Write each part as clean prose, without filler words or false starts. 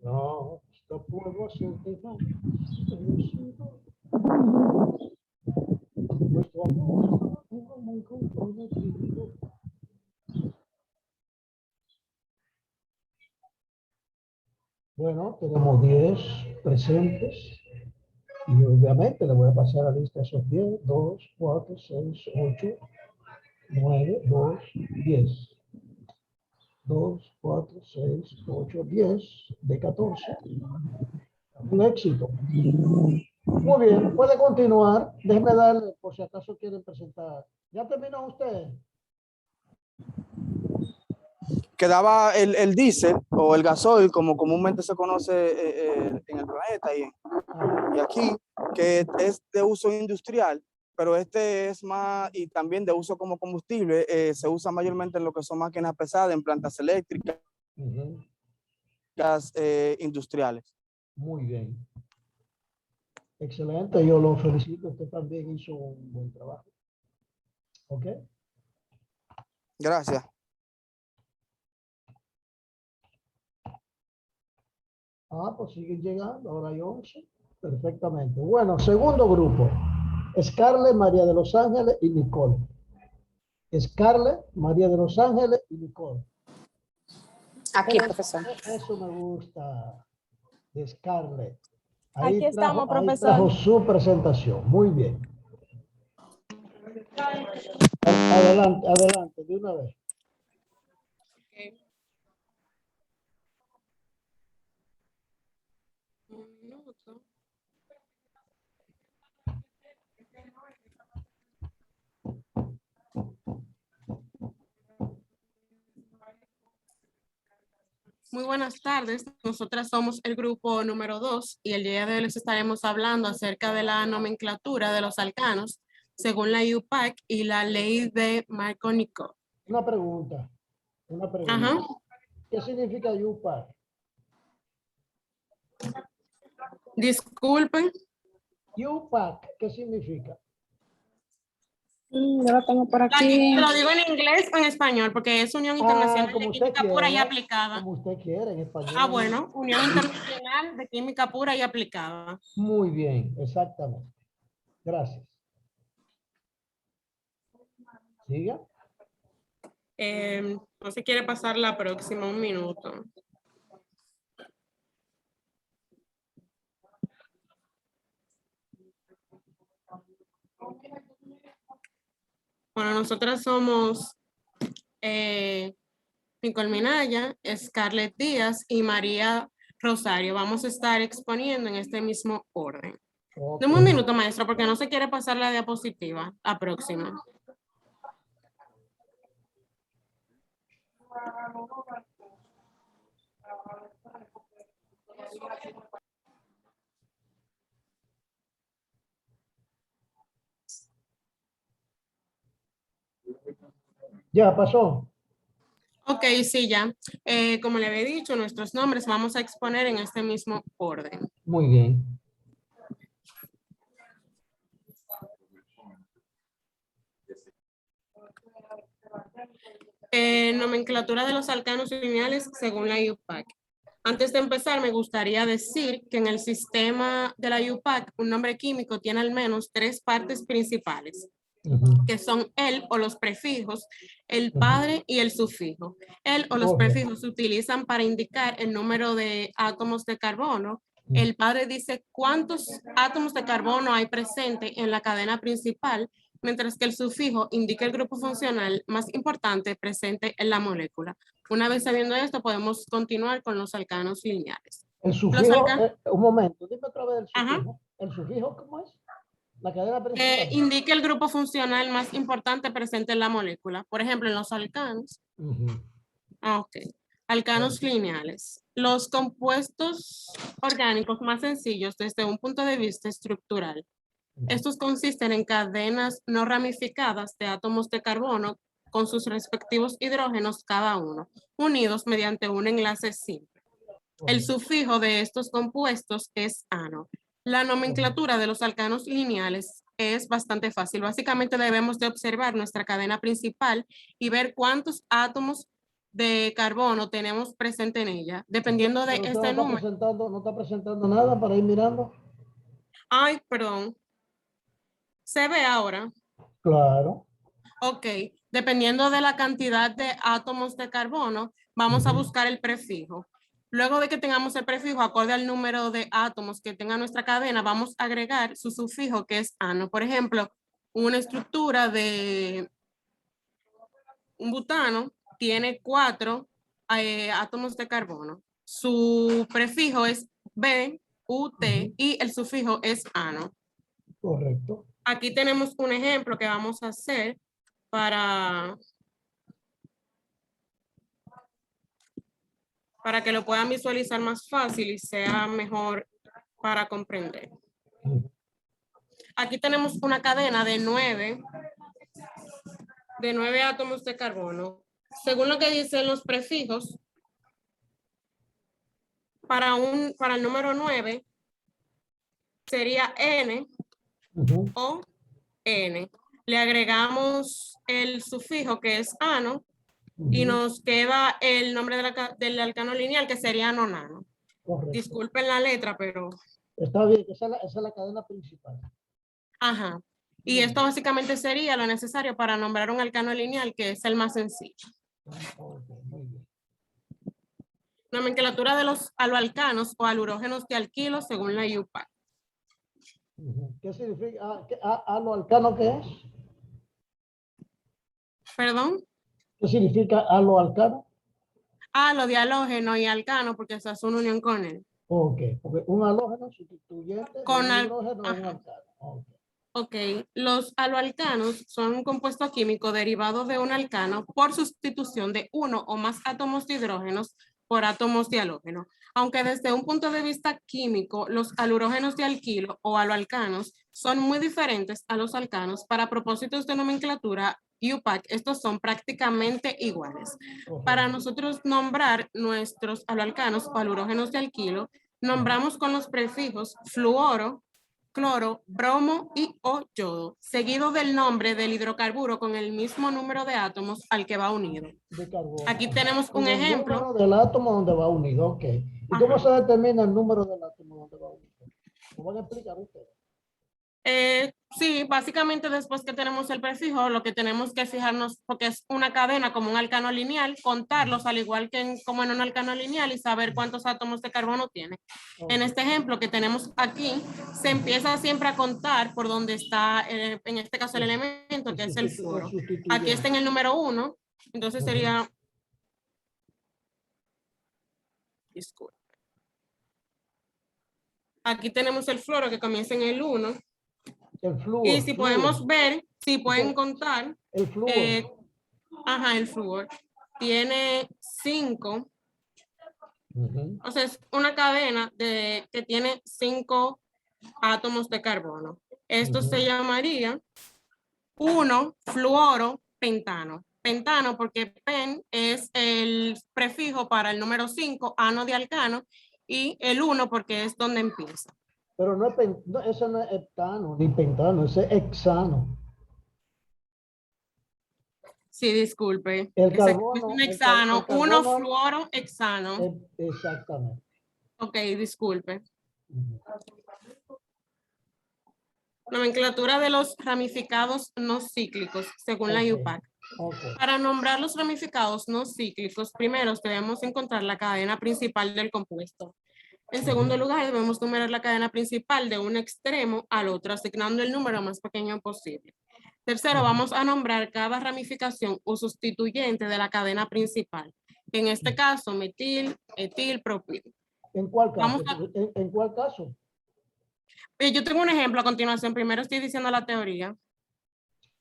No, no puedo hacerte no. Nuestro amor muy comprometido. Bueno, tenemos 10 presentes y obviamente le voy a pasar la lista a esos 10, 2, 4, 6, 8, 9, 2, 10. 2, 4, 6, 8, 10 de 14. Un éxito. Muy bien, puede continuar. Déjeme darle, por si acaso quieren presentar. ¿Ya terminó usted? Quedaba el diésel o el gasoil, como comúnmente se conoce en el planeta y aquí, que es de uso industrial, pero este es más, y también de uso como combustible, se usa mayormente en lo que son máquinas pesadas, en plantas eléctricas, industriales. Muy bien. Excelente, yo lo felicito. Usted también hizo un buen trabajo. ¿Ok? Gracias. Pues siguen llegando, ahora hay 11. Perfectamente. Bueno, segundo grupo. Scarlett, María de los Ángeles y Nicole. Scarlett, María de los Ángeles y Nicole. Aquí, profesor. Eso me gusta de Scarlett. Aquí estamos, Ahí profesor. trajo su presentación. Muy bien. Adelante, adelante, de una vez. Muy buenas tardes, nosotras somos el grupo número 2 y el día de hoy les estaremos hablando acerca de la nomenclatura de los alcanos según la UPAC y la ley de Marconi-Cole. Una pregunta. Ajá. ¿Qué significa UPAC? Disculpen. UPAC, ¿qué significa? Yo lo tengo por aquí. Lo digo en inglés o en español porque es Unión Internacional de Química Pura y Aplicada. Como usted quiere, en español. Bueno, Unión Internacional de Química Pura y Aplicada. Muy bien, exactamente. Gracias. Siga. No se quiere pasar la próxima, un minuto. Bueno, nosotras somos Nicole Minaya, Scarlett Díaz y María Rosario. Vamos a estar exponiendo en este mismo orden. Okay. Dame un minuto, maestro, porque no se quiere pasar la diapositiva. La próxima. Ya pasó. Ok, sí, ya. Como le había dicho, nuestros nombres vamos a exponer en este mismo orden. Muy bien. Nomenclatura de los alcanos lineales según la UPAC. Antes de empezar, me gustaría decir que en el sistema de la UPAC, un nombre químico tiene al menos 3 partes principales, que son el o los prefijos, el padre y el sufijo. El o los prefijos se utilizan para indicar el número de átomos de carbono. El padre dice cuántos átomos de carbono hay presente en la cadena principal, mientras que el sufijo indica el grupo funcional más importante presente en la molécula. Una vez sabiendo esto, podemos continuar con los alcanos lineales. El sufijo, un momento, dime otra vez el sufijo. Ajá. ¿El sufijo cómo es? La cadena principal. Indica el grupo funcional más importante presente en la molécula. Por ejemplo, en los alcanos. Ok. Alcanos lineales. Los compuestos orgánicos más sencillos desde un punto de vista estructural. Estos consisten en cadenas no ramificadas de átomos de carbono con sus respectivos hidrógenos cada uno, unidos mediante un enlace simple. El sufijo de estos compuestos es ano. La nomenclatura de los alcanos lineales es bastante fácil. Básicamente debemos de observar nuestra cadena principal y ver cuántos átomos de carbono tenemos presente en ella, dependiendo de Pero usted este número. no está presentando nada para ir mirando. Ay, perdón. ¿Se ve ahora? Claro. Ok. Dependiendo de la cantidad de átomos de carbono, vamos a buscar el prefijo. Luego de que tengamos el prefijo, acorde al número de átomos que tenga nuestra cadena, vamos a agregar su sufijo que es ano. Por ejemplo, una estructura de un butano tiene 4 átomos de carbono. Su prefijo es B, U, T y el sufijo es ano. Correcto. Aquí tenemos un ejemplo que vamos a hacer para que lo puedan visualizar más fácil y sea mejor para comprender. Aquí tenemos una cadena de 9 átomos de carbono. Según lo que dicen los prefijos, para el número 9 sería N o N. Le agregamos el sufijo que es ano y nos queda el nombre del alcano lineal que sería nonano. Correcto. Disculpen la letra, pero... Está bien, esa es la cadena principal. Ajá. Y esto básicamente sería lo necesario para nombrar un alcano lineal, que es el más sencillo. Okay, muy bien. Nomenclatura de los aloalcanos o alurógenos de alquilo según la IUPAC. ¿Qué significa? ¿Aloalcano qué es? ¿Perdón? ¿Qué significa aloalcano? Lo de halógeno y alcano, porque esa es una unión con él. Ok, porque un halógeno sustituyente Con de un hidrógeno es un ajá. alcano. Okay. Ok, los aloalcanos son un compuesto químico derivado de un alcano por sustitución de uno o más átomos de hidrógenos por átomos de halógeno. Aunque desde un punto de vista químico, los alurógenos de alquilo o aloalcanos son muy diferentes a los alcanos. Para propósitos de nomenclatura IUPAC, estos son prácticamente iguales. Para nosotros nombrar nuestros aloalcanos o alurógenos de alquilo, nombramos con los prefijos fluoro, cloro, bromo y o yodo, seguido del nombre del hidrocarburo con el mismo número de átomos al que va unido. De carbono. Aquí tenemos un ejemplo. El número del átomo donde va unido, ok. ¿Y cómo se determina el número del átomo donde va unido? ¿Lo van a explicar ustedes? Sí, básicamente después que tenemos el prefijo, lo que tenemos que fijarnos, porque es una cadena como un alcano lineal, contarlos al igual que como en un alcano lineal y saber cuántos átomos de carbono tiene. Okay. En este ejemplo que tenemos aquí, se empieza siempre a contar por donde está, en este caso el elemento, que es el fluoro. Aquí está en el número 1, entonces sería... Disculpe. Aquí tenemos el fluoro que comienza en el 1. El flúor. Y si podemos ver, si pueden contar. El flúor. El flúor. Tiene 5. O sea, es una cadena que tiene 5 átomos de carbono. Esto se llamaría 1 fluoro pentano. Pentano porque pen es el prefijo para el número 5, ano de alcano, y el 1 porque es donde empieza. Pero no es eso no es heptano ni pentano, ese es hexano. Sí, disculpe. El carbono. Es un hexano, uno fluoro hexano. Exactamente. Ok, disculpe. Nomenclatura de los ramificados no cíclicos, según la IUPAC. Para nombrar los ramificados no cíclicos, primero debemos encontrar la cadena principal del compuesto. En segundo lugar, debemos numerar la cadena principal de un extremo al otro, asignando el número más pequeño posible. Tercero, vamos a nombrar cada ramificación o sustituyente de la cadena principal. En este caso, metil, etil, propil. ¿En cuál caso? ¿En cuál caso? Yo tengo un ejemplo a continuación. Primero estoy diciendo la teoría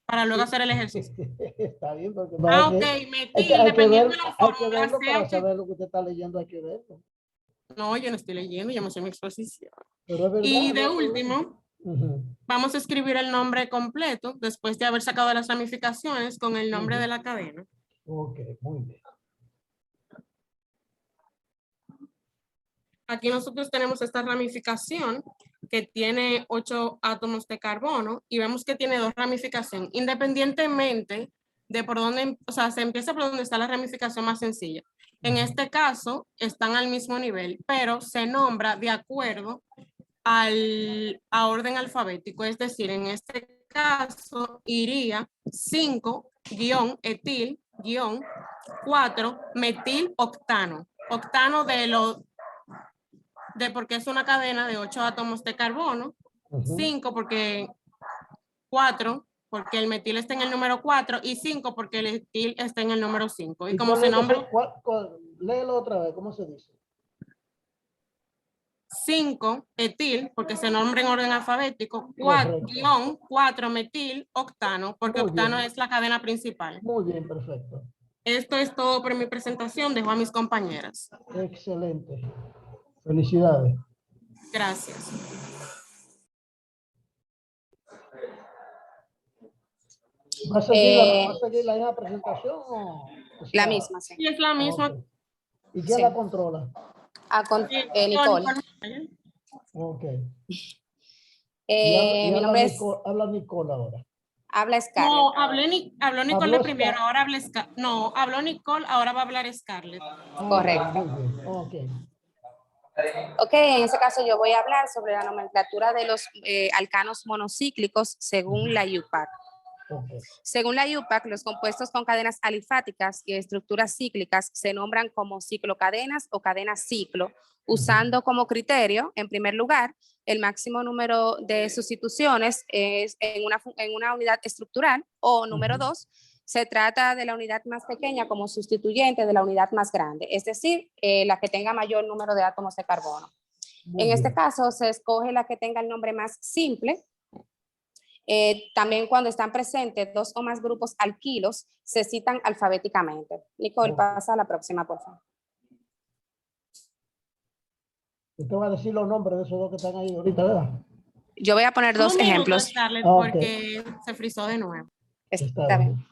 para luego hacer el ejercicio. Está bien, porque ok, metil, dependiendo de la fórmula. Hay que verlo para saber lo que usted está leyendo, hay que verlo. No, yo no estoy leyendo, yo me sé mi exposición. Pero es verdad, y de último, vamos a escribir el nombre completo después de haber sacado las ramificaciones con el nombre de la cadena. Ok, muy bien. aquí nosotros tenemos esta ramificación que tiene 8 átomos de carbono y vemos que tiene 2 ramificaciones, independientemente de por dónde, o sea, se empieza por donde está la ramificación más sencilla. En este caso, están al mismo nivel, pero se nombra de acuerdo a orden alfabético, es decir, en este caso iría 5-etil-4 metil-octano. Octano de porque es una cadena de 8 átomos de carbono, 5 porque 4 porque el metil está en el número 4 y 5 porque el etil está en el número 5. Y como se nombra... Léelo otra vez, ¿cómo se dice? 5 etil, porque se nombra en orden alfabético, 4 metil octano, porque Muy octano bien. es la cadena principal. Muy bien, perfecto. Esto es todo por mi presentación. Dejo a mis compañeras. Excelente. Felicidades. Gracias. ¿Va a seguir la misma presentación o La misma, sí. Y es la misma. Ok. ¿Y quién Sí. la controla? Nicole. Ok. Mi nombre es... Habla Nicole ahora. Habla Scarlett. No, habló Nicole Habló de primero, ahora habla Scarlett. No, habló Nicole, ahora va a hablar Scarlett. Correcto. Muy bien. Ok. Ok, en este caso yo voy a hablar sobre la nomenclatura de los alcanos monocíclicos según la UPAC. Okay. Según la UPAC, los compuestos con cadenas alifáticas y estructuras cíclicas se nombran como ciclocadenas o cadenas ciclo, usando como criterio, en primer lugar, el máximo número de sustituciones es en una unidad estructural, o número 2, se trata de la unidad más pequeña como sustituyente de la unidad más grande, es decir, la que tenga mayor número de átomos de carbono. En este caso, se escoge la que tenga el nombre más simple. También cuando están presentes 2 o más grupos alquilos, se citan alfabéticamente. Nicole, pasa a la próxima, por favor. Usted va a decir los nombres de esos 2 que están ahí ahorita, ¿verdad? Yo voy a poner 2 ejemplos. Scarlett, porque se frizó de nuevo. Está bien.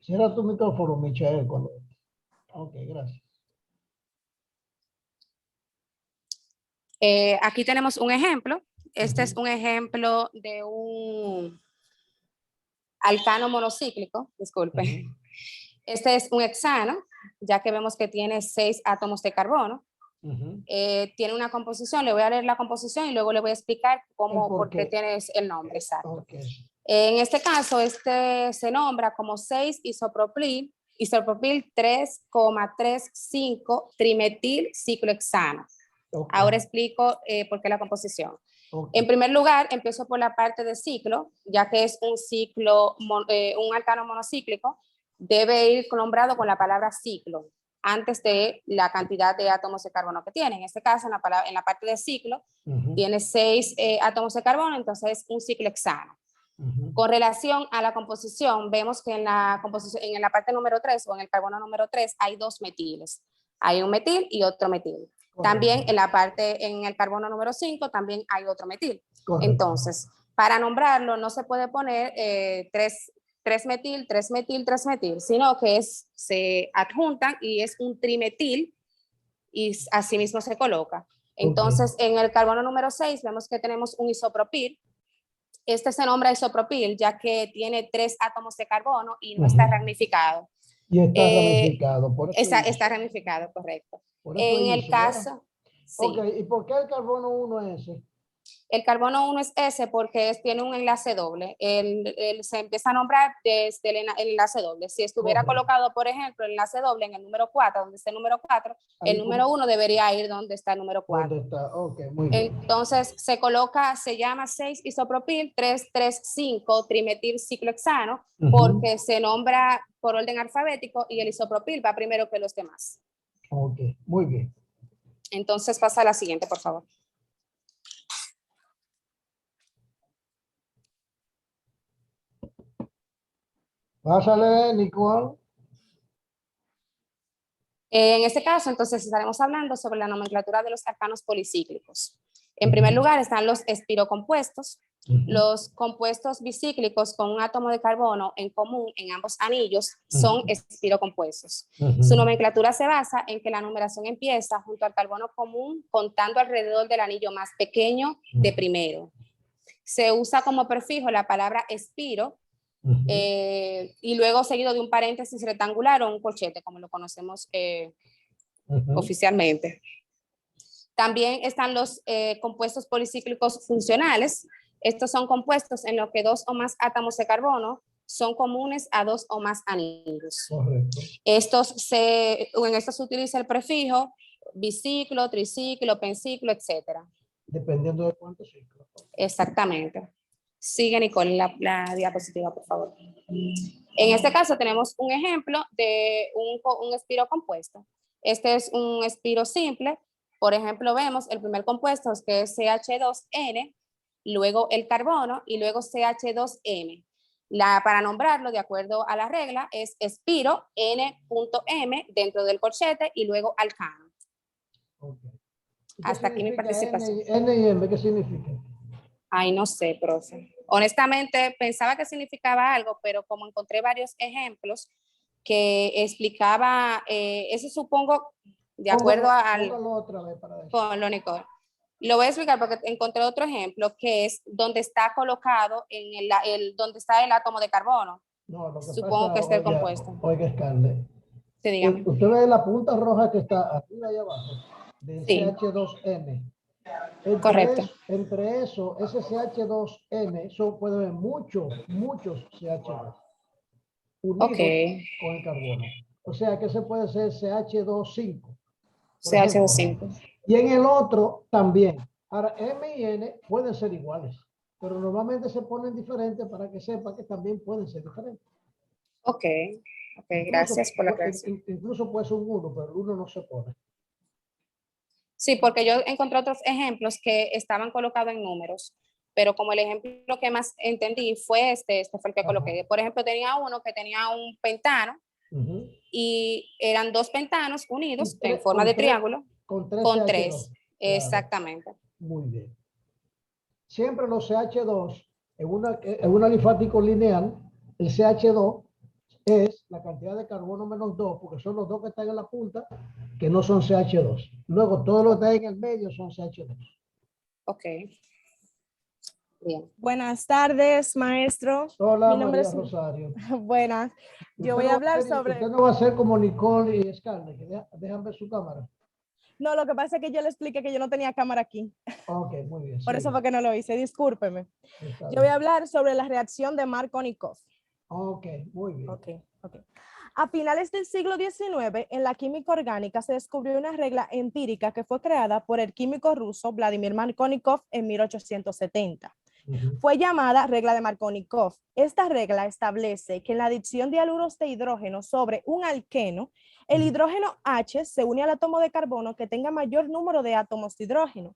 Cierra tu micrófono, Michael. Ok, gracias. Aquí tenemos un ejemplo. Este es un ejemplo de un alcano monocíclico, disculpe. Este es un hexano, ya que vemos que tiene 6 átomos de carbono. Tiene una composición, le voy a leer la composición y luego le voy a explicar por qué tiene el nombre exacto. Okay. En este caso, este se nombra como 6-isopropil 3,35 trimetil ciclohexano. Ahora explico por qué la composición. En primer lugar, empiezo por la parte de ciclo, ya que es un ciclo, un alcano monocíclico, debe ir nombrado con la palabra ciclo antes de la cantidad de átomos de carbono que tiene. En este caso, en la parte de ciclo, tiene 6 átomos de carbono, entonces es un ciclohexano. Con relación a la composición, vemos que en la parte número 3 o en el carbono número 3 hay 2 metiles. Hay un metil y otro metil. También en el carbono número 5 también hay otro metil. Entonces, para nombrarlo no se puede poner 3 metil, 3 metil, 3 metil, sino que se adjuntan y es un trimetil y así mismo se coloca. Entonces, en el carbono número 6 vemos que tenemos un isopropil. Este se nombra isopropil ya que tiene 3 átomos de carbono y no está ramificado. Y está ramificado. Por eso está ramificado, correcto. Por eso en el caso... Sí. Ok, ¿y por qué el carbono 1 es ese? El carbono 1 es ese porque tiene un enlace doble. Se empieza a nombrar desde el enlace doble. Si estuviera colocado, por ejemplo, el enlace doble en el número 4, donde está el número 4, el número 1 debería ir donde está el número 4. ¿Dónde está? Okay, muy bien. Entonces, se llama 6-isopropil 3,35 trimetil ciclohexano porque se nombra por orden alfabético y el isopropil va primero que los demás. Ok, muy bien. Entonces, pasa a la siguiente, por favor. Pásale, Nicole. En este caso, entonces, estaremos hablando sobre la nomenclatura de los alcanos policíclicos. En primer lugar están los espirocompuestos. Los compuestos bicíclicos con un átomo de carbono en común en ambos anillos son espirocompuestos. Su nomenclatura se basa en que la numeración empieza junto al carbono común contando alrededor del anillo más pequeño de primero. Se usa como prefijo la palabra espiro y luego seguido de un paréntesis rectangular o un corchete, como lo conocemos oficialmente. También están los compuestos policíclicos funcionales. Estos son compuestos en los que dos o más átomos de carbono son comunes a dos o más anillos. Correcto. En estos se utiliza el prefijo biciclo, triciclo, penciclo, etc. Dependiendo de cuántos ciclos. Exactamente. Sigue, Nicole, la diapositiva, por favor. En este caso tenemos un ejemplo de un espiro compuesto. Este es un espiro simple. Por ejemplo, vemos el primer compuesto que es CH2N, luego el carbono y luego CH2M. Para nombrarlo, de acuerdo a la regla, es espiro N.M dentro del corchete y luego alcano. Okay. Hasta aquí mi participación. N y M, ¿qué significa? Ay, no sé, profe. Honestamente, pensaba que significaba algo, pero como encontré varios ejemplos que explicaba, eso supongo, de acuerdo al... Póngalo otra vez para decir. Ponlo, Nicole. Lo voy a explicar porque encontré otro ejemplo que es donde está colocado en donde está el átomo de carbono. No, lo que Supongo pasa, que esté el oiga, compuesto. Oiga, Scarlett. Sí, dígame. Usted ve la punta roja que está arriba y abajo del Sí. CH2N. Correcto. Entre eso, ese CH2N, eso puede haber muchos CH2 unidos con el carbono. O sea que ese puede ser CH2.5. CH2.5. Y en el otro también. Ahora, M y N pueden ser iguales, pero normalmente se ponen diferentes para que sepa que también pueden ser diferentes. Ok, gracias por la aclaración. Incluso puede ser un 1, pero el 1 no se pone. Sí, porque yo encontré otros ejemplos que estaban colocados en números, pero como el ejemplo que más entendí fue este fue el que coloqué. Por ejemplo, tenía uno que tenía un pentano y eran dos pentanos unidos en forma de triángulo con tres. Claro. Exactamente. Muy bien. Siempre los CH2 en un alifático lineal, el CH2 es la cantidad de carbono menos 2, porque son los dos que están en la punta, que no son CH2. Luego, todo lo que está en el medio son CH2. Ok. Bien. Buenas tardes, maestro. Hola, Mi nombre María es... Rosario. Buenas. Yo voy a hablar sobre... Usted no va a ser como Nicole y Scarlett, que dejan ver su cámara. No, lo que pasa es que yo le expliqué que yo no tenía cámara aquí. Ok, muy bien. Por sí. eso fue que no lo hice, discúlpeme. Está Yo bien. voy a hablar sobre la reacción de Markovnikov. Ok, muy bien. Ok. A finales del siglo XIX, en la química orgánica se descubrió una regla empírica que fue creada por el químico ruso Vladimir Markovnikov en 1870. Fue llamada regla de Markovnikov. Esta regla establece que en la adición de haluros de hidrógeno sobre un alqueno, el hidrógeno H se une al átomo de carbono que tenga mayor número de átomos de hidrógeno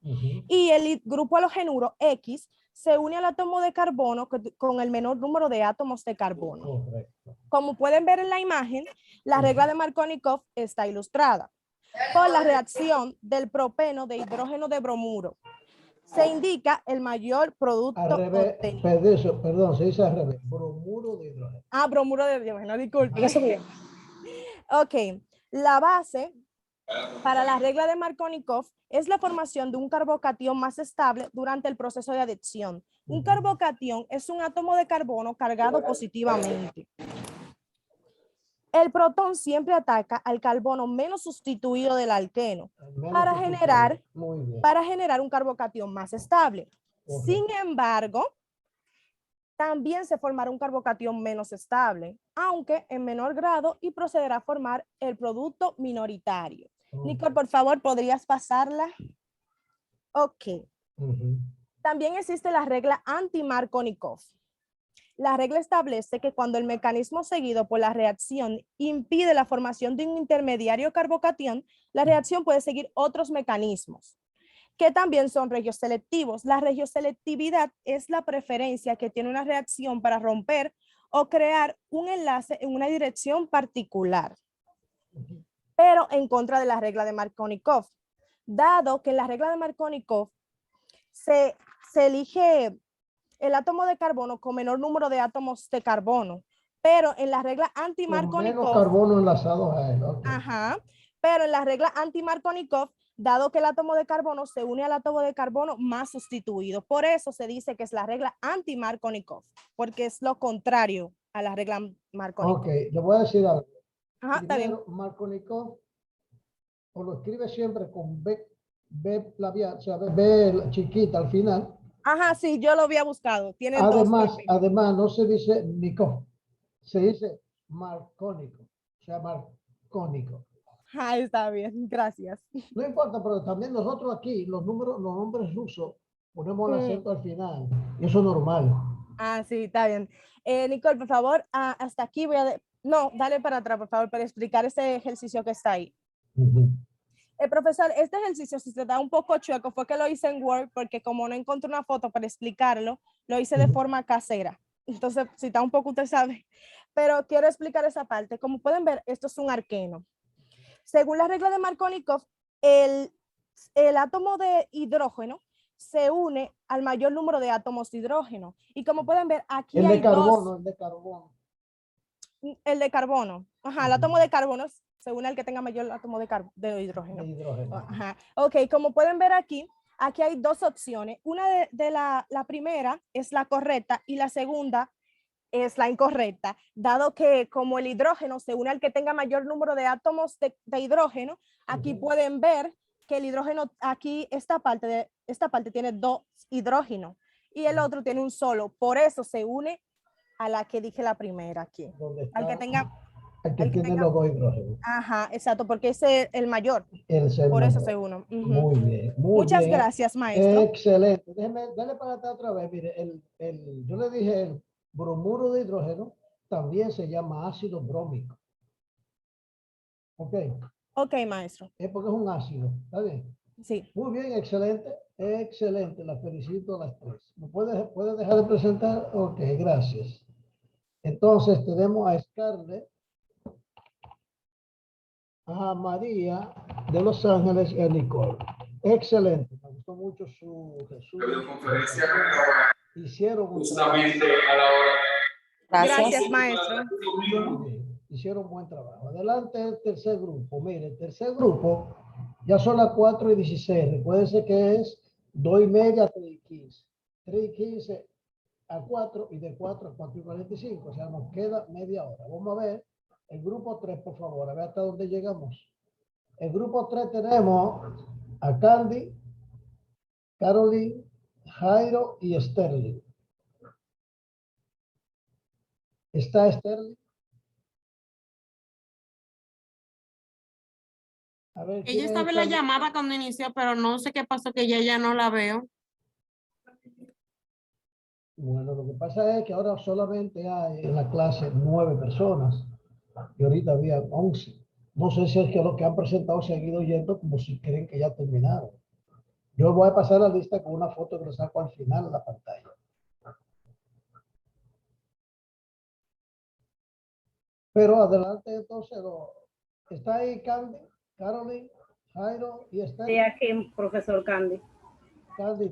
y el grupo halogenuro X se une al átomo de carbono con el menor número de átomos de carbono. Correcto. Como pueden ver en la imagen, la regla de Markovnikov está ilustrada por la reacción del propeno de hidrógeno de bromuro. Se indica el mayor producto obtenido. Perdón, se dice al revés. Bromuro de hidrógeno. Ah, bromuro de hidrógeno, disculpe. Ok, la base para la regla de Markovnikov es la formación de un carbocatión más estable durante el proceso de adición. Un carbocatión es un átomo de carbono cargado positivamente. El protón siempre ataca al carbono menos sustituido del alqueno para generar un carbocatión más estable. Sin embargo, también se formará un carbocatión menos estable, aunque en menor grado, y procederá a formar el producto minoritario. Nicole, por favor, ¿podrías pasarla? Ok. También existe la regla anti-Markovnikov. La regla establece que cuando el mecanismo seguido por la reacción impide la formación de un intermediario carbocatión, la reacción puede seguir otros mecanismos, que también son regioselectivos. La regioselectividad es la preferencia que tiene una reacción para romper o crear un enlace en una dirección particular, pero en contra de la regla de Markovnikov, dado que en la regla de Markovnikov se elige el átomo de carbono con menor número de átomos de carbono, pero en la regla Con anti-Markovnikov, menos carbono enlazados a él. Okay. ajá, pero en la regla anti-Markovnikov, dado que el átomo de carbono se une al átomo de carbono más sustituido. Por eso se dice que es la regla anti-Markovnikov, porque es lo contrario a la regla Markovnikov. Ok, le voy a decir algo. Ajá, está bien. Primero, Markovnikov, o lo escribe siempre con B labial, o sea, B chiquita al final. Ajá, sí, yo lo había buscado. Tiene Además, no se dice Nikov, se dice marcónico, o sea, marcónico. Ah, está bien, gracias. No importa, pero también nosotros aquí, los nombres rusos, ponemos el acento al final, y eso es normal. Ah, sí, está bien. Nicole, por favor, hasta aquí voy a... No, dale para atrás, por favor, para explicar ese ejercicio que está ahí. Profesor, este ejercicio, si se da un poco chueco, fue que lo hice en Word, porque como no encontré una foto para explicarlo, lo hice de forma casera. Entonces, si está un poco, usted sabe. Pero quiero explicar esa parte. Como pueden ver, esto es un arqueno. Según la regla de Markovnikov, el átomo de hidrógeno se une al mayor número de átomos de hidrógeno. Y como pueden ver, aquí el hay de carbono, dos. el de carbono. El de carbono. Ajá, el átomo de carbono se une al que tenga mayor átomo de hidrógeno. De hidrógeno. Ajá. Ok, como pueden ver aquí, aquí hay dos opciones. Una de la primera es la correcta y la segunda es la incorrecta, dado que como el hidrógeno se une al que tenga mayor número de átomos de hidrógeno, aquí pueden ver que el hidrógeno, aquí esta parte tiene dos hidrógenos y el otro tiene un solo, por eso se une a la que dije la primera aquí. Al que tenga... El que tiene los dos hidrógenos. Ajá, exacto, porque ese es el mayor. Por eso se uno. Muy bien. Muchas gracias, maestro. Excelente. Dale para atrás otra vez. Mire, yo le dije el bromuro de hidrógeno también se llama ácido brómico. Ok. Ok, maestro. Es porque es un ácido. ¿Está bien? Sí. Muy bien, excelente. Excelente. La felicito a las tres. ¿Me puede dejar de presentar? Ok, gracias. Entonces tenemos a Scarlett, a María de Los Ángeles y a Nicole. Excelente. Me gustó mucho su videoconferencia. Hicieron justamente a la hora. Gracias, maestro. Muy bien. Hicieron buen trabajo. Adelante el tercer grupo. Mire, el tercer grupo ya son las 4:16. Recuérdense que es 2:30 a 3:15. 3:15 a 4 y de 4 a 4:45. O sea, nos queda media hora. Vamos a ver el grupo 3, por favor. A ver hasta dónde llegamos. El grupo 3 tenemos a Candy, Caroline, Jairo y Sterling. ¿Está Sterling? A ver, ella estaba en la llamada cuando inició, pero no sé qué pasó, que ya no la veo. Bueno, lo que pasa es que ahora solamente hay en la clase 9 personas y ahorita había 11. No sé si es que los que han presentado se han ido yendo como si creen que ya terminaron. Yo voy a pasar la lista con una foto que lo saco al final de la pantalla. Pero adelante entonces, ¿está ahí Candy, Caroline, Jairo y Esther? Sí, aquí, profesor Candy. Candy,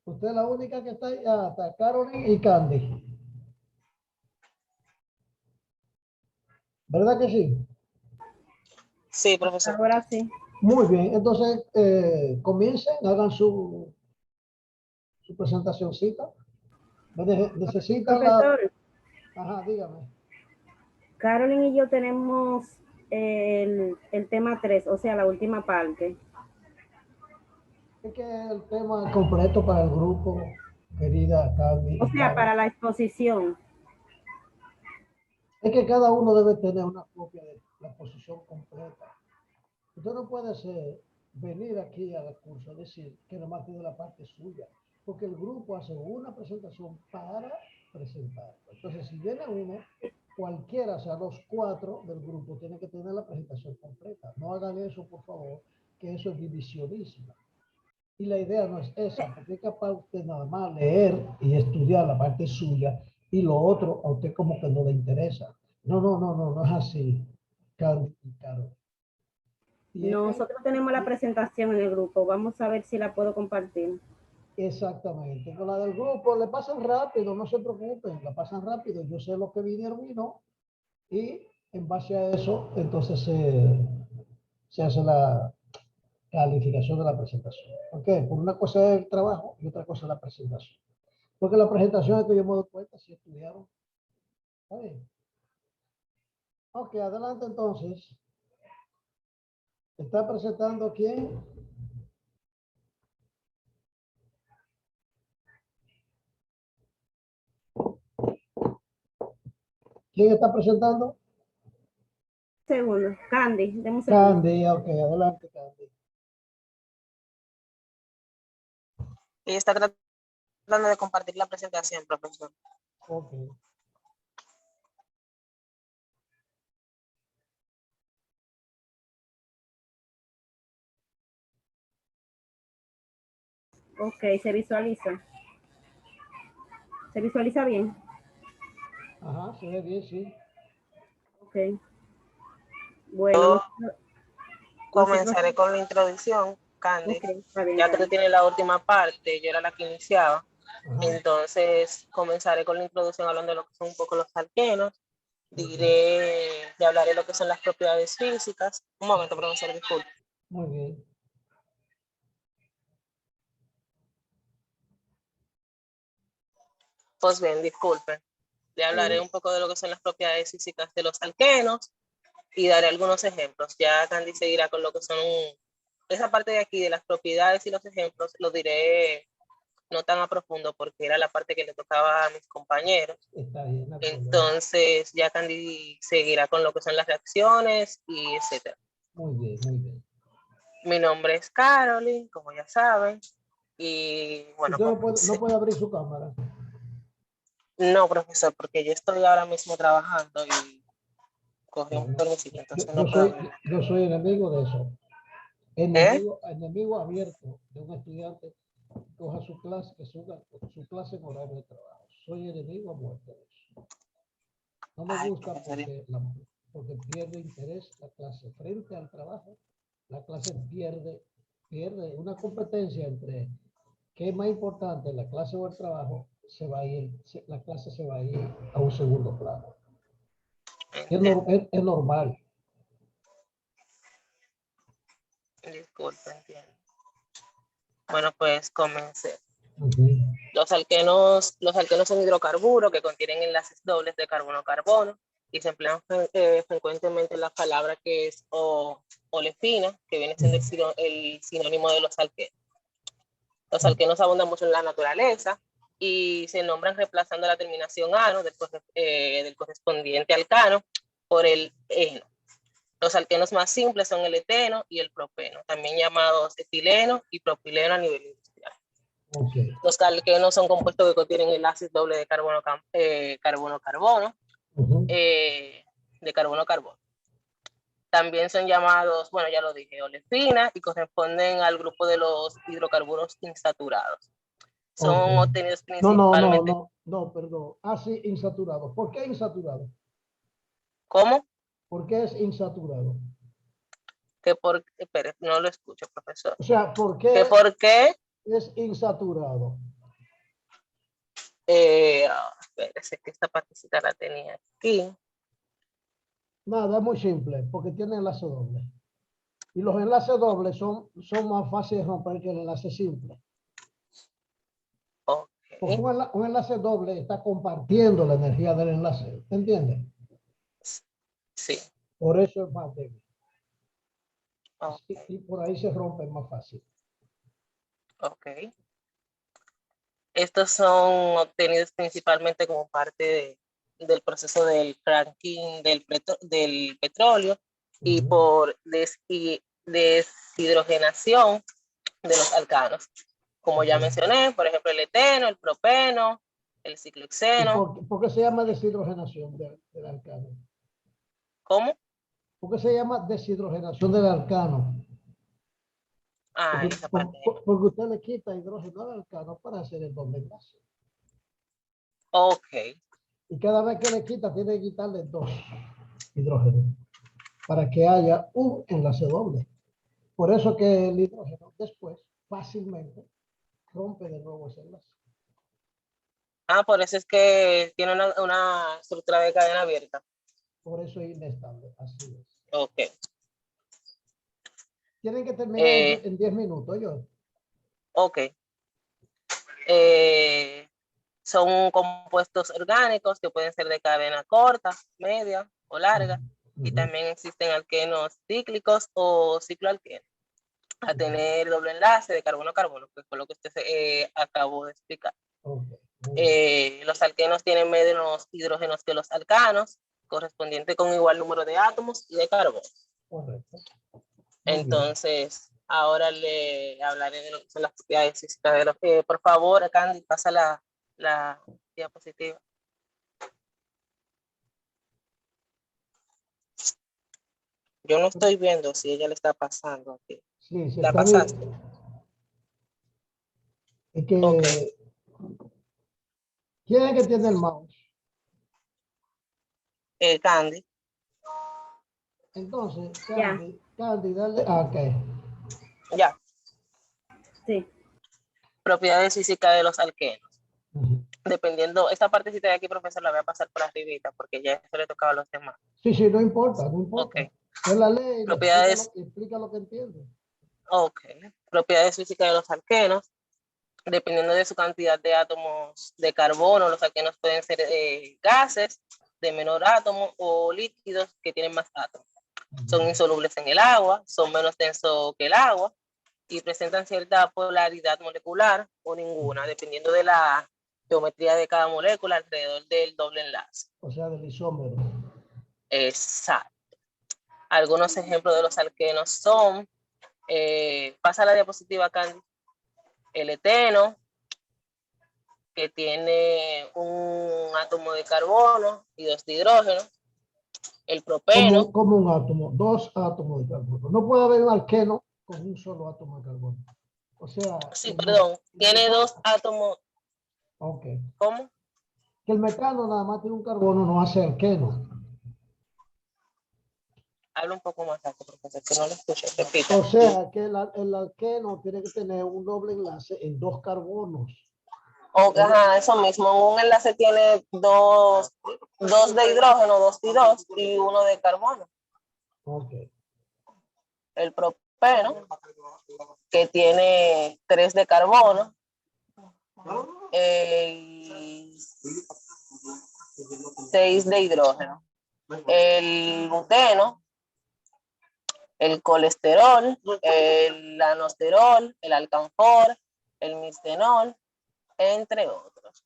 usted es la única que está ahí. Ah, está Caroline y Candy. ¿Verdad que sí? Sí, profesor. Ahora sí. Muy bien, entonces comiencen, hagan su presentacióncita. Necesitan profesor. Ajá, dígame. Carolyn y yo tenemos el tema 3, o sea, la última parte. Es que el tema completo para el grupo, querida Candy. O sea, para la exposición. Es que cada uno debe tener una copia de la exposición completa. Usted no puede venir aquí al curso a decir que nomás tiene la parte suya, porque el grupo hace una presentación para presentar. Entonces, si viene uno, cualquiera, o sea, los 4 del grupo, tienen que tener la presentación completa. No hagan eso, por favor, que eso es divisionismo. Y la idea no es esa, porque es capaz usted nada más leer y estudiar la parte suya y lo otro a usted como que no le interesa. No es así, Candy y Carol. Nosotros tenemos la presentación en el grupo. Vamos a ver si la puedo compartir. Exactamente. Con la del grupo le pasan rápido, no se preocupen, la pasan rápido. Yo sé lo que vinieron y no. Y en base a eso, entonces se hace la calificación de la presentación. ¿Ok? Por una cosa es el trabajo y otra cosa es la presentación. Porque la presentación es que yo me doy cuenta si estudiaron. ¿Está bien? Ok, adelante entonces. ¿Está presentando quién? ¿Quién está presentando? Segundo, Candy, deme un segundo. Candy, ok, adelante, Candy. Ella está tratando de compartir la presentación, profesor. Ok. Ok, se visualiza. ¿Se visualiza bien? Ajá, se ve bien, sí. Ok. Bueno, Yo comenzaré con la introducción, Candy. ok, está bien, Ya que tú Candy. tienes la última parte, yo era la que iniciaba. Ajá. Entonces, comenzaré con la introducción hablando de lo que son un poco los alquenos. Le hablaré de lo que son las propiedades físicas. Un momento, profesor, disculpe. Muy bien. Pues bien, disculpen. Le hablaré un poco de lo que son las propiedades físicas de los alquenos y daré algunos ejemplos. Ya Candy seguirá con lo que son esa parte de aquí de las propiedades y los ejemplos, lo diré no tan a profundo porque era la parte que le tocaba a mis compañeros. Está bien. Entonces ya Candy seguirá con lo que son las reacciones y etcétera. Muy bien, muy bien. Mi nombre es Caroline, como ya saben, y bueno, Usted no puede abrir su cámara. no, profesor, porque yo estoy ahora mismo trabajando y cogí un permiso, entonces no puedo. Yo soy enemigo de eso. Enemigo abierto de un estudiante que coja su clase, que su clase en horario de trabajo. Soy enemigo a muerte de eso. No me gusta porque pierde interés la clase. Frente al trabajo, la clase pierde una competencia entre qué es más importante, la clase o el trabajo, la clase se va a ir a un segundo plano. Es normal. Disculpe, entiendo. Bueno, pues comencé. Uh-huh. Los alquenos son hidrocarburos que contienen enlaces dobles de carbono-carbono y se emplean frecuentemente en la palabra que es olefina, que viene siendo el sinónimo de los alquenos. Los alquenos abundan mucho en la naturaleza y se nombran reemplazando la terminación ano del correspondiente alcano por el eno. Los alquenos más simples son el eteno y el propeno, también llamados etileno y propileno a nivel industrial. Okay. Los alquenos son compuestos que contienen enlaces doble de carbono-carbono, uh-huh. De carbono-carbono. También son llamados, bueno, ya lo dije, olefina y corresponden al grupo de los hidrocarburos insaturados. Son obtenidos principalmente. No, perdón. Sí, insaturado. ¿Por qué insaturado? ¿Cómo? ¿Por qué es insaturado? Espere, no lo escucho, profesor. O sea, ¿por qué es insaturado? Espérese que esta partecita la tenía aquí. Nada, es muy simple, porque tiene enlace doble. Y los enlaces dobles son más fáciles de romper que el enlace simple. Okay. Porque un enlace doble está compartiendo la energía del enlace. ¿Entiendes? Sí. Por eso es más débil. Okay. Y por ahí se rompe más fácil. Ok. Estos son obtenidos principalmente como parte del proceso del cracking del petróleo y por deshidrogenación de los alcanos. Como ya mencioné, por ejemplo, el eteno, el propeno, el ciclohexeno. ¿Por qué se llama deshidrogenación del alcano? ¿Cómo? ¿Por qué se llama deshidrogenación del alcano? Porque usted le quita hidrógeno al alcano para hacer el doble enlace. Ok. Y cada vez que le quita, tiene que quitarle 2 hidrógenos para que haya un enlace doble. Por eso que el hidrógeno después fácilmente rompe de nuevo ese enlace. Ah, por eso es que tiene una estructura de cadena abierta. Por eso es inestable, así es. Ok. Tienen que terminar en 10 minutos, yo. Ok. Son compuestos orgánicos que pueden ser de cadena corta, media o larga. Y también existen alquenos cíclicos o cicloalquenos a tener doble enlace de carbono-carbono, que fue lo que usted acabó de explicar. Los alquenos tienen menos hidrógenos que los alcanos, correspondiente con igual número de átomos y de carbono. Correcto. Entonces, ahora le hablaré de lo que son las propiedades físicas de los que, por favor, Candy, pasa la diapositiva. Yo no estoy viendo si ella le está pasando aquí. Sí, sí, ¿La está pasaste? bien. Es que, Ok. ¿quién es que tiene el mouse? Candy. Entonces, Ya. Candy, dale. Ah, ok. Ya. Sí. Propiedades físicas de los alquenos. Ujú. Dependiendo, esta partecita de aquí, profesor, la voy a pasar por arribita porque ya eso le tocaba a los demás. Sí, sí, no importa, no importa. Ok. Es la ley, Propiedades. explica lo que entiende. Ok. Propiedades físicas de los alquenos. Dependiendo de su cantidad de átomos de carbono, los alquenos pueden ser gases de menor átomo o líquidos que tienen más átomos. Son insolubles en el agua, son menos densos que el agua y presentan cierta polaridad molecular o ninguna, dependiendo de la geometría de cada molécula alrededor del doble enlace. O sea, del isómero. Exacto. Algunos ejemplos de los alquenos son, pasa la diapositiva, Candy, el eteno, que tiene un átomo de carbono y 2 de hidrógeno. El propeno. Como un átomo, 2 átomos de carbono. No puede haber un alqueno con un solo átomo de carbono. O sea. Sí, perdón. Tiene 2 átomos. Ok. ¿Cómo? Que el metano nada más tiene un carbono, no hace alqueno. Habla un poco más alto, profesor, que no lo escucho. Repita. O sea, que el alqueno tiene que tener un doble enlace en 2 carbonos. Ajá, eso mismo. Un enlace tiene 2 de hidrógeno, 2 y 2, y 1 de carbono. Ok. El propeno, que tiene 3 de carbono, y 6 de hidrógeno. El buteno, el colesterol, el anosterol, el alcanfor, el mistenol, entre otros.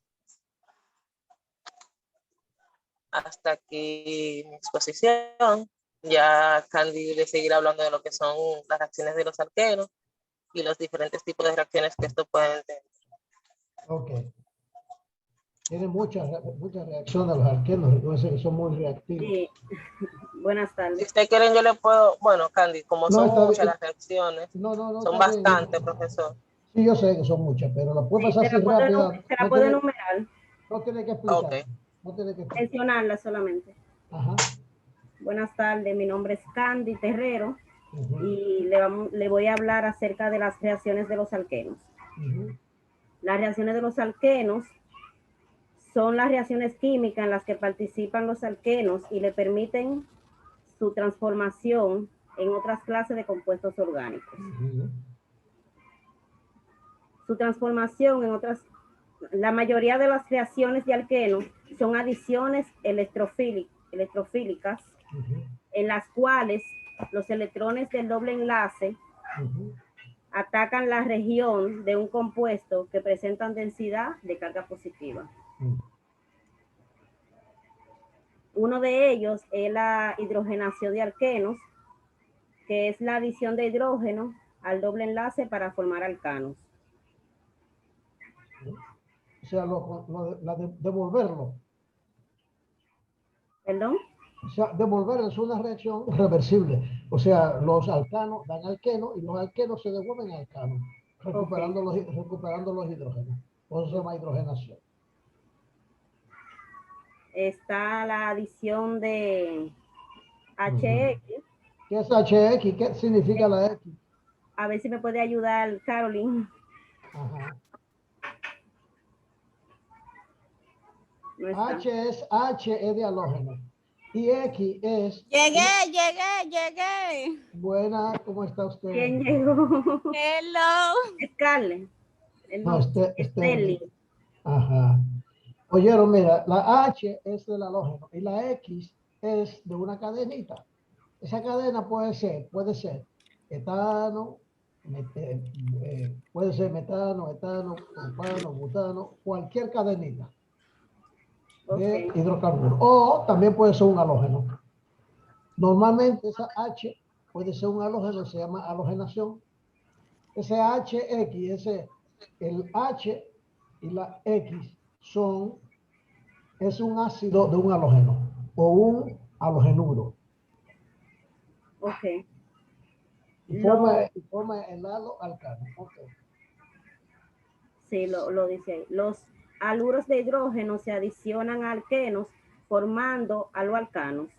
Hasta aquí mi exposición. Ya Candy le seguirá hablando de lo que son las reacciones de los alquenos y los diferentes tipos de reacciones que esto pueden tener. Ok. Tiene muchas reacciones los alquenos, recuerden que son muy reactivos. Sí. Buenas tardes. Si ustedes quieren, yo le puedo, bueno, Candy, como No, son está muchas bien. las reacciones, No, son está bien. bastantes, profesor. Sí, yo sé que son muchas, pero la puedo pasar así rápida. Se la puedo enumerar. No tiene que explicar. Ok. No tiene que explicar. Mencionarla solamente. Ajá. Buenas tardes, mi nombre es Candy Terrero. Uh-huh. Y le voy a hablar acerca de las reacciones de los alquenos. Uh-huh. Las reacciones de los alquenos son las reacciones químicas en las que participan los alquenos y le permiten su transformación en otras clases de compuestos orgánicos. Uh-huh. Su transformación en otras, la mayoría de las reacciones de alquenos son adiciones electrofílicas, uh-huh, en las cuales los electrones del doble enlace, uh-huh, atacan la región de un compuesto que presentan densidad de carga positiva. Uh-huh. Uno de ellos es la hidrogenación de alquenos, que es la adición de hidrógeno al doble enlace para formar alcanos. O sea, devolverlo. ¿Perdón? O sea, devolver es una reacción reversible. O sea, los alcanos dan alqueno y los alquenos se devuelven a alcanos, recuperando, okay, recuperando los hidrógenos. Por eso se llama hidrogenación. Está la adición de HX. ¿Qué es HX? ¿Qué significa la X? A ver si me puede ayudar, Caroline. Ajá. No está. H es de halógeno. Y X es... Llegué. Buena, ¿cómo está usted? ¿Quién llegó? Hello. Scarlett. No, Esteli. Ajá. Oyeron, mira, la H es del halógeno y la X es de una cadenita. Esa cadena puede ser etano, puede ser metano, etano, propano, butano, cualquier cadenita de Ok. hidrocarburos. O también puede ser un halógeno. Normalmente esa H puede ser un halógeno, se llama halogenación. Ese HX, el H y la X es un ácido de un halógeno o un halogenuro. Ok. Y forma el halo alcano. Okay. Sí, lo dice ahí. Los haluros de hidrógeno se adicionan a alquenos formando haloalcanos.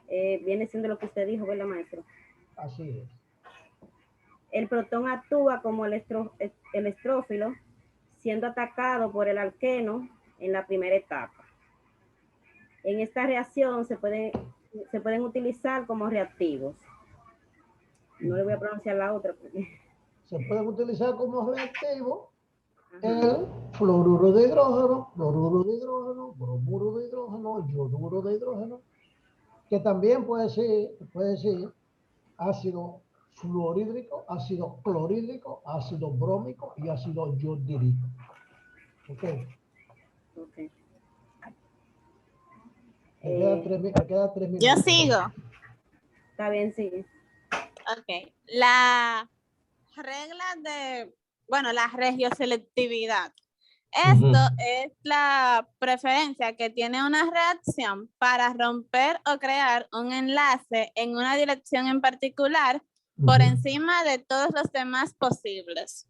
Viene siendo lo que usted dijo, ¿verdad, maestro? Así es. El protón actúa como el estrófilo, siendo atacado por el alqueno en la primera etapa. En esta reacción se pueden utilizar como reactivos. No le voy a pronunciar la otra. Se pueden utilizar como reactivo el fluoruro de hidrógeno, bromuro de hidrógeno, yoduro de hidrógeno, que también puede ser ácido fluorhídrico, ácido clorhídrico, ácido brómico y ácido yodídrico. Ok. Okay. Me queda 3 minutos. Yo sigo. Está bien, sigue. Ok. La regla la regioselectividad. Esto es la preferencia que tiene una reacción para romper o crear un enlace en una dirección en particular por encima de todos los demás posibles.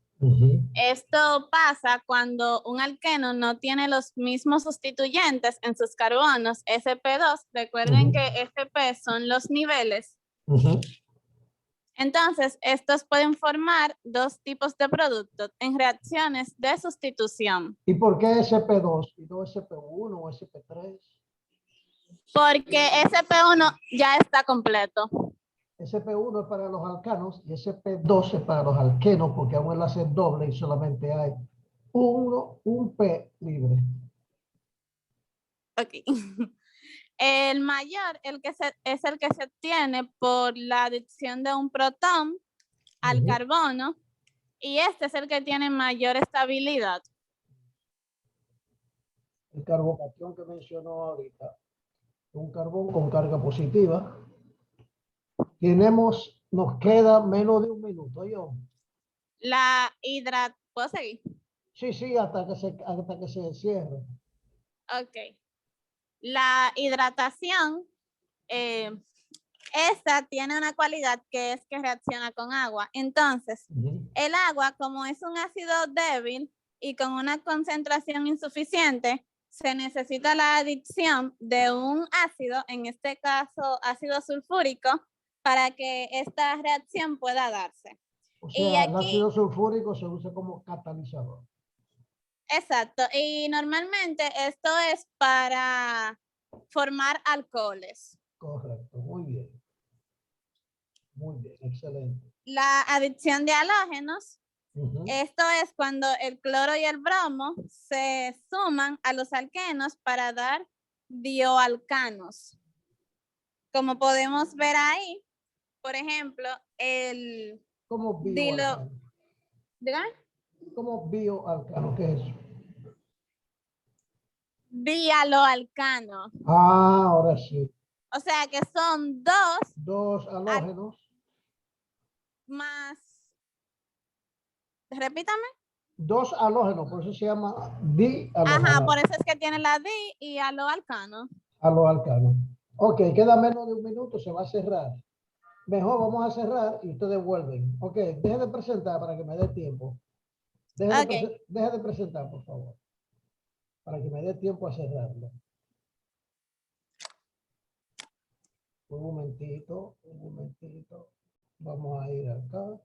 Esto pasa cuando un alqueno no tiene los mismos sustituyentes en sus carbonos sp2. Recuerden que sp son los niveles. Entonces, estos pueden formar dos tipos de productos en reacciones de sustitución. ¿Y por qué SP2 y no SP1 o SP3? Porque SP1 ya está completo. SP1 es para los alcanos y SP2 es para los alquenos, porque es un enlace doble y solamente hay un P libre. Ok. El mayor es el que se obtiene por la adición de un protón al carbono, y este es el que tiene mayor estabilidad. El carbocatión que mencionó ahorita, un carbón con carga positiva. Nos queda menos de un minuto, ¿yo? ¿Puedo seguir? Sí, hasta que se cierre. Ok. La hidratación, esta tiene una cualidad que es que reacciona con agua. Entonces, el agua, como es un ácido débil y con una concentración insuficiente, se necesita la adición de un ácido, en este caso ácido sulfúrico, para que esta reacción pueda darse. O sea, el ácido sulfúrico se usa como catalizador. Exacto, y normalmente esto es para formar alcoholes. Correcto, muy bien. Muy bien, excelente. La adición de halógenos, esto es cuando el cloro y el bromo se suman a los alquenos para dar dioalcanos. Como podemos ver ahí, por ejemplo, el... ¿Cómo bioalcano? ¿Dígame? ¿Cómo bioalcano? ¿Qué es eso? Dialoalcano. Ahora sí. O sea que son dos halógenos más, repítame. 2 halógenos, por eso se llama dihalógeno. Ajá, por eso es que tiene la di y aloalcano. Aloalcano. Ok, queda menos de un minuto, se va a cerrar. Mejor vamos a cerrar y ustedes vuelven. Ok, deje de presentar para que me dé tiempo. Deje de presentar, por favor. Para que me dé tiempo a cerrarlo. Un momentito. Vamos a ir acá.